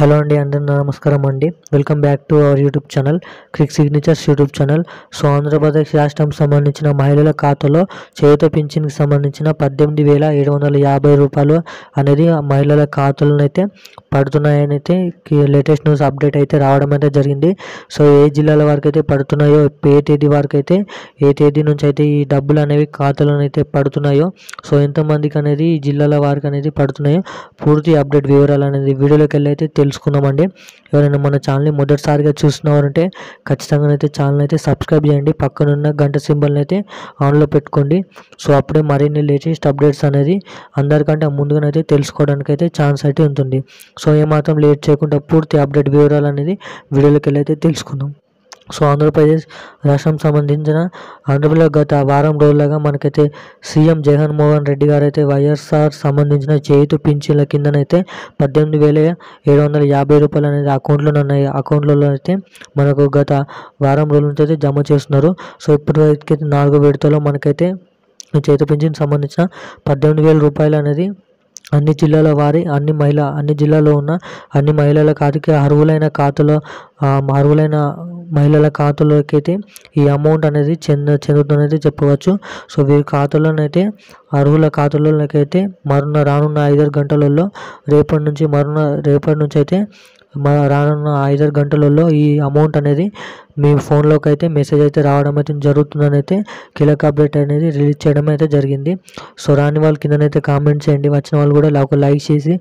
Hello అండి, అందరూ నమస్కారం అండి. Welcome back to our YouTube channel, quick signatures YouTube channel. So Andhra Pradesh రాష్ట్రం సంబంధించిన మహిళల ఖాతాలో చేయూత పింఛన్కి సంబంధించిన 18,750 రూపాయలు అనేది మహిళల ఖాతాలను అయితే పడుతున్నాయని అయితే లేటెస్ట్ న్యూస్ అప్డేట్ అయితే రావడం అయితే జరిగింది. సో ఏ జిల్లాల వరకు అయితే పడుతున్నాయో, ఏ తేదీ వరకు అయితే, ఏ తేదీ నుంచి అయితే ఈ డబ్బులు అనేవి ఖాతాలను అయితే పడుతున్నాయో, సో ఎంతమందికి అనేది ఈ జిల్లాల వారికి అనేది పడుతున్నాయో పూర్తి అప్డేట్ వివరాలు అనేది వీడియోలోకి వెళ్ళి అయితే తెలుసుకుందామండి. ఎవరైనా మన ఛానల్ని మొదటిసారిగా చూస్తున్నారంటే ఖచ్చితంగా అయితే ఛానల్ అయితే సబ్స్క్రైబ్ చేయండి. పక్కనున్న గంట సింబల్ని అయితే ఆన్లో పెట్టుకోండి. సో అప్పుడే మరిన్ని లేటెస్ట్ అప్డేట్స్ అనేది అందరికంటే ముందుగానైతే తెలుసుకోవడానికి అయితే ఛాన్స్ అయితే ఉంటుంది. సో ఏమాత్రం లేట్ చేయకుండా పూర్తి అప్డేట్ వివరాలు అనేది వీడియోలోకి వెళ్ళి అయితే తెలుసుకుందాం. సో ఆంధ్రప్రదేశ్ రాష్ట్రం సంబంధించిన ఆంధ్రప్రదేశ్ గత వారం రోజులుగా మనకైతే సీఎం జగన్మోహన్ రెడ్డి గారు అయితే వైఎస్ఆర్ సంబంధించిన చేయూత పింఛన్ల కిందనైతే 18,750 రూపాయలు అనేది అకౌంట్లలో అయితే మనకు గత వారం రోజుల నుంచి అయితే జమ చేస్తున్నారు. సో ఇప్పటివరకు 4 విడతలో మనకైతే చేయూత పింఛన్ సంబంధించిన 18,000 రూపాయలు అనేది అన్ని జిల్లాల వారి అన్ని జిల్లాలో ఉన్న అన్ని మహిళల ఖాతాకి అర్హులైన మహిళల ఖాతాలోకి అయితే ఈ అమౌంట్ అనేది చెందుతుందైతే చెప్పవచ్చు. సో వీరి ఖాతాలోనైతే అర్హుల ఖాతాలోకైతే రానున్న 5 గంటలలో రేపటి నుంచి అయితే రానున్న 5 గంటలలో ఈ అమౌంట్ అనేది మీ ఫోన్లోకి అయితే మెసేజ్ అయితే రావడం అయితే జరుగుతుందని అయితే కీలక అప్డేట్ అనేది రిలీజ్ చేయడం అయితే జరిగింది. సో రాని వాళ్ళు కిందనైతే కామెంట్ చేయండి, వచ్చిన వాళ్ళు కూడా లైక్ చేసి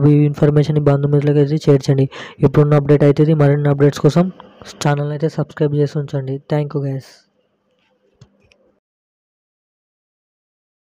మీ ఇన్ఫర్మేషన్ బంధుమిత్రులకు అయితే షేర్ చేయండి. ఇప్పుడున్న అప్డేట్ అయితే మరిన్ని అప్డేట్స్ కోసం ఛానల్ అయితే సబ్స్క్రైబ్ చేసి ఉంచండి. Thank you guys.